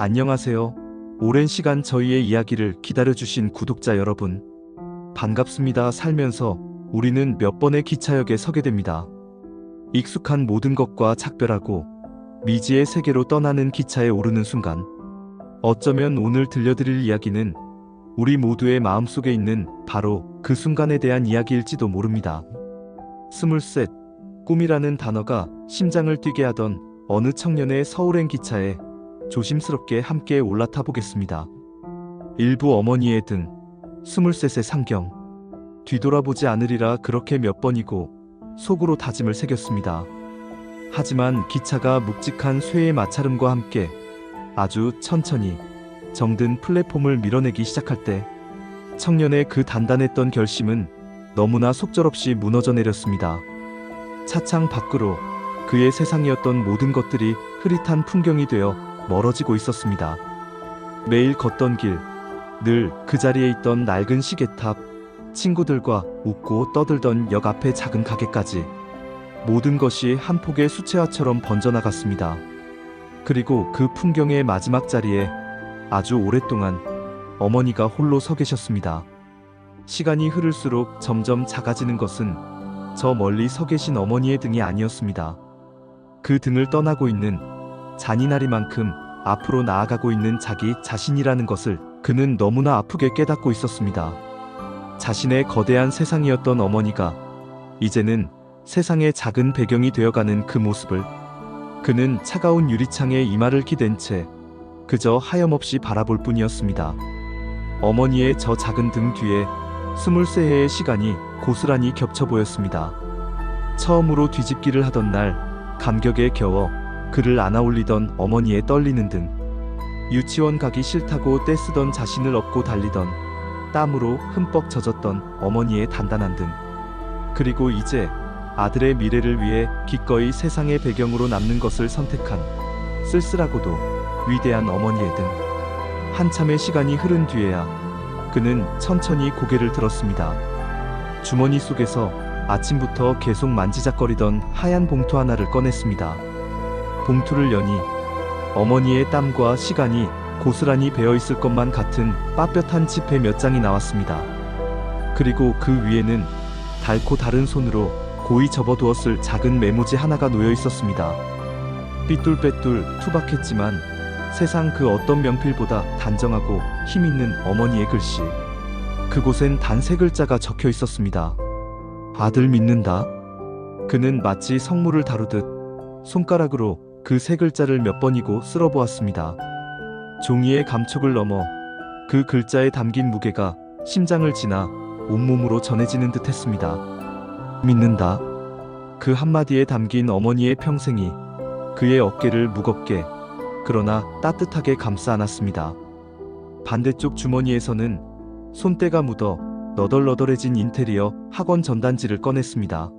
안녕하세요. 오랜 시간 저희의 이야기를 기다려주신 구독자 여러분. 반갑습니다. 살면서 우리는 몇 번의 기차역에 서게 됩니다. 익숙한 모든 것과 작별하고 미지의 세계로 떠나는 기차에 오르는 순간, 어쩌면 오늘 들려드릴 이야기는 우리 모두의 마음속에 있는 바로 그 순간에 대한 이야기일지도 모릅니다. 23, 꿈이라는 단어가 심장을 뛰게 하던 어느 청년의 서울행 기차에 조심스럽게 함께 올라타 보겠습니다. 일부 어머니의 등 23의 상경. 뒤돌아보지 않으리라 그렇게 몇 번이고 속으로 다짐을 새겼습니다. 하지만 기차가 묵직한 쇠의 마찰음과 함께 아주 천천히 정든 플랫폼을 밀어내기 시작할 때 청년의 그 단단했던 결심은 너무나 속절없이 무너져 내렸습니다. 차창 밖으로 그의 세상이었던 모든 것들이 흐릿한 풍경이 되어 멀어지고 있었습니다. 매일 걷던 길, 늘 그 자리에 있던 낡은 시계탑, 친구들과 웃고 떠들던 역 앞의 작은 가게까지 모든 것이 한 폭의 수채화처럼 번져나갔습니다. 그리고 그 풍경의 마지막 자리에 아주 오랫동안 어머니가 홀로 서 계셨습니다. 시간이 흐를수록 점점 작아지는 것은 저 멀리 서 계신 어머니의 등이 아니었습니다. 그 등을 떠나고 있는 잔인하리만큼 앞으로 나아가고 있는 자기 자신이라는 것을 그는 너무나 아프게 깨닫고 있었습니다. 자신의 거대한 세상이었던 어머니가 이제는 세상의 작은 배경이 되어가는 그 모습을 그는 차가운 유리창에 이마를 기댄 채 그저 하염없이 바라볼 뿐이었습니다. 어머니의 저 작은 등 뒤에 23해의 시간이 고스란히 겹쳐 보였습니다. 처음으로 뒤집기를 하던 날 감격에 겨워 그를 안아올리던 어머니의 떨리는 등, 유치원 가기 싫다고 떼쓰던 자신을 업고 달리던 땀으로 흠뻑 젖었던 어머니의 단단한 등, 그리고 이제 아들의 미래를 위해 기꺼이 세상의 배경으로 남는 것을 선택한 쓸쓸하고도 위대한 어머니의 등. 한참의 시간이 흐른 뒤에야 그는 천천히 고개를 들었습니다. 주머니 속에서 아침부터 계속 만지작거리던 하얀 봉투 하나를 꺼냈습니다. 봉투를 여니 어머니의 땀과 시간이 고스란히 배어있을 것만 같은 빳빳한 지폐 몇 장이 나왔습니다. 그리고 그 위에는 닳고 다른 손으로 고이 접어두었을 작은 메모지 하나가 놓여 있었습니다. 삐뚤빼뚤 투박했지만 세상 그 어떤 명필보다 단정하고 힘있는 어머니의 글씨. 그곳엔 단 3글자가 적혀 있었습니다. 아들 믿는다. 그는 마치 성물을 다루듯 손가락으로 그 3글자를 몇 번이고 쓸어보았습니다. 종이의 감촉을 넘어 그 글자에 담긴 무게가 심장을 지나 온몸으로 전해지는 듯 했습니다. 믿는다. 그 한마디에 담긴 어머니의 평생이 그의 어깨를 무겁게 그러나 따뜻하게 감싸 안았습니다. 반대쪽 주머니에서는 손때가 묻어 너덜너덜해진 인테리어 학원 전단지를 꺼냈습니다.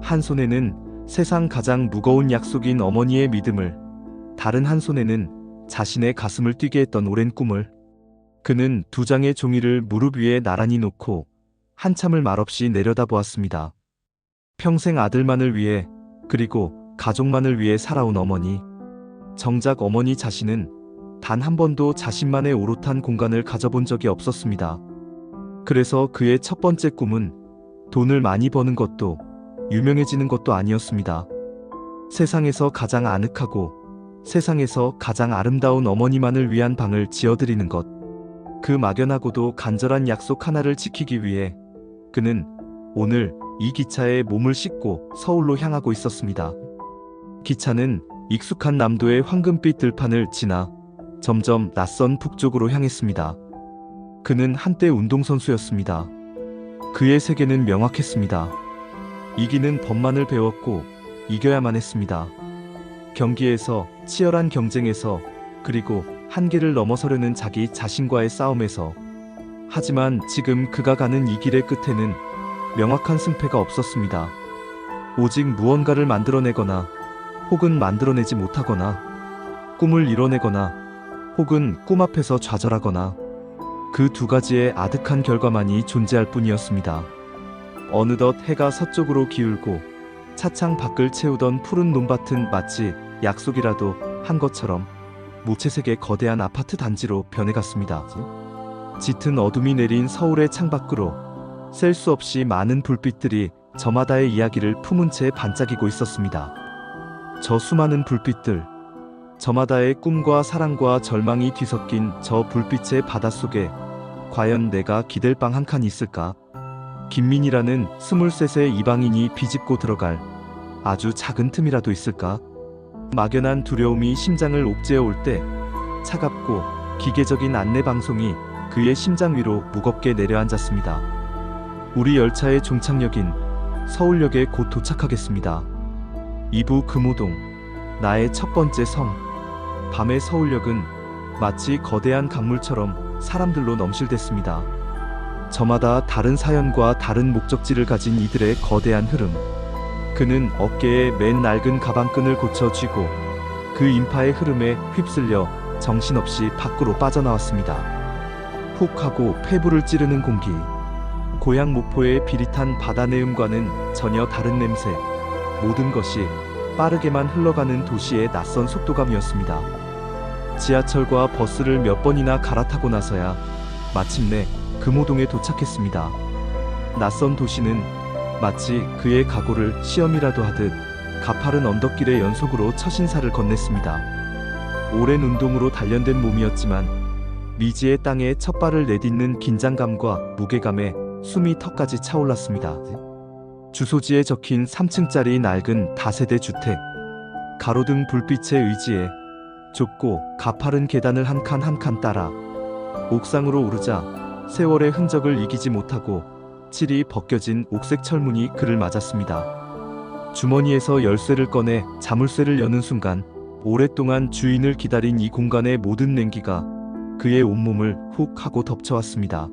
한 손에는 세상 가장 무거운 약속인 어머니의 믿음을, 다른 한 손에는 자신의 가슴을 뛰게 했던 오랜 꿈을. 그는 2장의 종이를 무릎 위에 나란히 놓고 한참을 말없이 내려다보았습니다. 평생 아들만을 위해, 그리고 가족만을 위해 살아온 어머니. 정작 어머니 자신은 단 한 번도 자신만의 오롯한 공간을 가져본 적이 없었습니다. 그래서 그의 첫 번째 꿈은 돈을 많이 버는 것도 유명해지는 것도 아니었습니다. 세상에서 가장 아늑하고 세상에서 가장 아름다운 어머니만을 위한 방을 지어드리는 것. 그 막연하고도 간절한 약속 하나를 지키기 위해 그는 오늘 이 기차에 몸을 싣고 서울로 향하고 있었습니다. 기차는 익숙한 남도의 황금빛 들판을 지나 점점 낯선 북쪽으로 향했습니다. 그는 한때 운동선수였습니다. 그의 세계는 명확했습니다. 이기는 법만을 배웠고 이겨야만 했습니다. 경기에서, 치열한 경쟁에서, 그리고 한계를 넘어서려는 자기 자신과의 싸움에서. 하지만 지금 그가 가는 이 길의 끝에는 명확한 승패가 없었습니다. 오직 무언가를 만들어내거나 혹은 만들어내지 못하거나, 꿈을 이뤄내거나 혹은 꿈 앞에서 좌절하거나, 그 2가지의 아득한 결과만이 존재할 뿐이었습니다. 어느덧 해가 서쪽으로 기울고 차창 밖을 채우던 푸른 논밭은 마치 약속이라도 한 것처럼 무채색의 거대한 아파트 단지로 변해갔습니다. 짙은 어둠이 내린 서울의 창밖으로 셀 수 없이 많은 불빛들이 저마다의 이야기를 품은 채 반짝이고 있었습니다. 저 수많은 불빛들, 저마다의 꿈과 사랑과 절망이 뒤섞인 저 불빛의 바닷속에 과연 내가 기댈 방 한 칸 있을까? 김민이라는 23세 이방인이 비집고 들어갈 아주 작은 틈이라도 있을까? 막연한 두려움이 심장을 옥죄어 올 때 차갑고 기계적인 안내방송이 그의 심장 위로 무겁게 내려앉았습니다. 우리 열차의 종착역인 서울역에 곧 도착하겠습니다. 2부 금호동, 나의 첫 번째 성. 밤의 서울역은 마치 거대한 강물처럼 사람들로 넘실댔습니다. 저마다 다른 사연과 다른 목적지를 가진 이들의 거대한 흐름. 그는 어깨에 맨 낡은 가방끈을 고쳐 쥐고 그 인파의 흐름에 휩쓸려 정신없이 밖으로 빠져나왔습니다. 훅 하고 폐부를 찌르는 공기. 고향 목포의 비릿한 바다 내음과는 전혀 다른 냄새. 모든 것이 빠르게만 흘러가는 도시의 낯선 속도감이었습니다. 지하철과 버스를 몇 번이나 갈아타고 나서야 마침내 금호동에 도착했습니다. 낯선 도시는 마치 그의 각오를 시험이라도 하듯 가파른 언덕길의 연속으로 첫 인사를 건넸습니다. 오랜 운동으로 단련된 몸이었지만 미지의 땅에 첫 발을 내딛는 긴장감과 무게감에 숨이 턱까지 차올랐습니다. 주소지에 적힌 3층짜리 낡은 다세대 주택. 가로등 불빛에 의지해 좁고 가파른 계단을 한 칸 한 칸 따라 옥상으로 오르자 세월의 흔적을 이기지 못하고 칠이 벗겨진 옥색 철문이 그를 맞았습니다. 주머니에서 열쇠를 꺼내 자물쇠를 여는 순간 오랫동안 주인을 기다린 이 공간의 모든 냉기가 그의 온몸을 훅 하고 덮쳐왔습니다.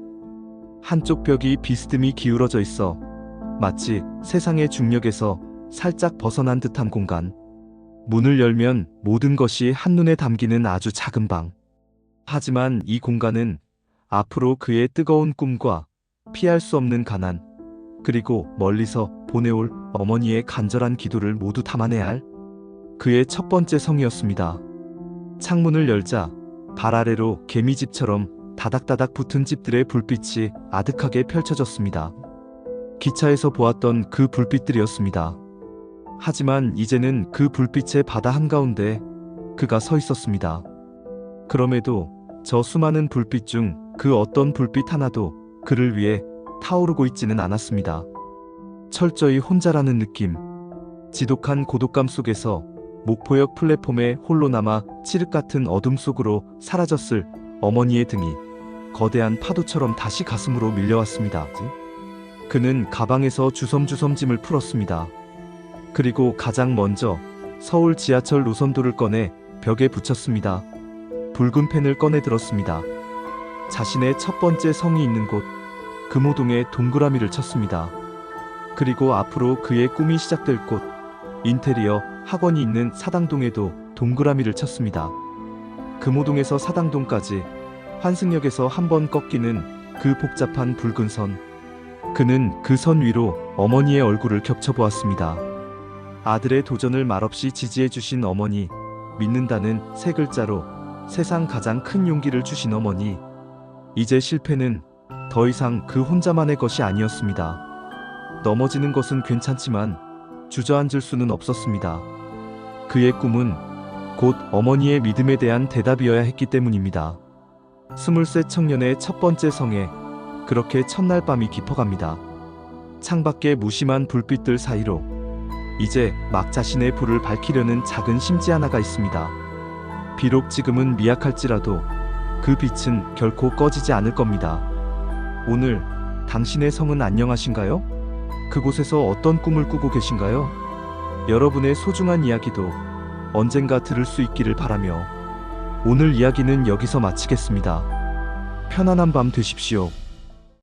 한쪽 벽이 비스듬히 기울어져 있어 마치 세상의 중력에서 살짝 벗어난 듯한 공간. 문을 열면 모든 것이 한눈에 담기는 아주 작은 방. 하지만 이 공간은 앞으로 그의 뜨거운 꿈과 피할 수 없는 가난, 그리고 멀리서 보내올 어머니의 간절한 기도를 모두 담아내야 할 그의 첫 번째 성이었습니다. 창문을 열자 발 아래로 개미집처럼 다닥다닥 붙은 집들의 불빛이 아득하게 펼쳐졌습니다. 기차에서 보았던 그 불빛들이었습니다. 하지만 이제는 그 불빛의 바다 한가운데 그가 서 있었습니다. 그럼에도 저 수많은 불빛 중 그 어떤 불빛 하나도 그를 위해 타오르고 있지는 않았습니다. 철저히 혼자라는 느낌. 지독한 고독감 속에서 목포역 플랫폼에 홀로 남아 칠흑 같은 어둠 속으로 사라졌을 어머니의 등이 거대한 파도처럼 다시 가슴으로 밀려왔습니다. 그는 가방에서 주섬주섬 짐을 풀었습니다. 그리고 가장 먼저 서울 지하철 노선도를 꺼내 벽에 붙였습니다. 붉은 펜을 꺼내 들었습니다. 자신의 첫 번째 성이 있는 곳 금호동에 동그라미를 쳤습니다. 그리고 앞으로 그의 꿈이 시작될 곳 인테리어 학원이 있는 사당동에도 동그라미를 쳤습니다. 금호동에서 사당동까지 환승역에서 한 번 꺾이는 그 복잡한 붉은 선. 그는 그 선 위로 어머니의 얼굴을 겹쳐보았습니다. 아들의 도전을 말없이 지지해주신 어머니, 믿는다는 세 글자로 세상 가장 큰 용기를 주신 어머니. 이제 실패는 더 이상 그 혼자만의 것이 아니었습니다. 넘어지는 것은 괜찮지만 주저앉을 수는 없었습니다. 그의 꿈은 곧 어머니의 믿음에 대한 대답이어야 했기 때문입니다. 23 청년의 첫 번째 성에 그렇게 첫날 밤이 깊어갑니다. 창밖의 무심한 불빛들 사이로 이제 막 자신의 불을 밝히려는 작은 심지 하나가 있습니다. 비록 지금은 미약할지라도 그 빛은 결코 꺼지지 않을 겁니다. 오늘 당신의 성은 안녕하신가요? 그곳에서 어떤 꿈을 꾸고 계신가요? 여러분의 소중한 이야기도 언젠가 들을 수 있기를 바라며 오늘 이야기는 여기서 마치겠습니다. 편안한 밤 되십시오.